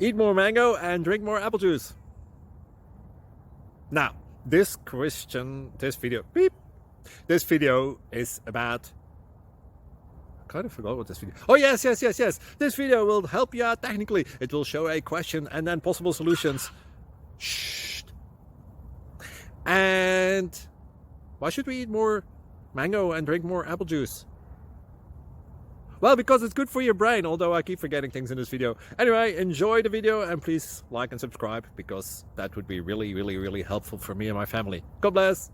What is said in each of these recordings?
Eat more mango and drink more apple juice. Now, this video is about, I kind of forgot what this video. Oh yes. This video will help you out technically. It will show a question and then possible solutions. Shh. And why should we eat more mango and drink more apple juice? Well, because it's good for your brain, although I keep forgetting things in this video. Anyway, enjoy the video and please like and subscribe, because that would be really helpful for me and my family. God bless!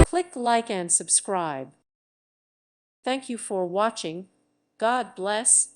Click like and subscribe. Thank you for watching. God bless.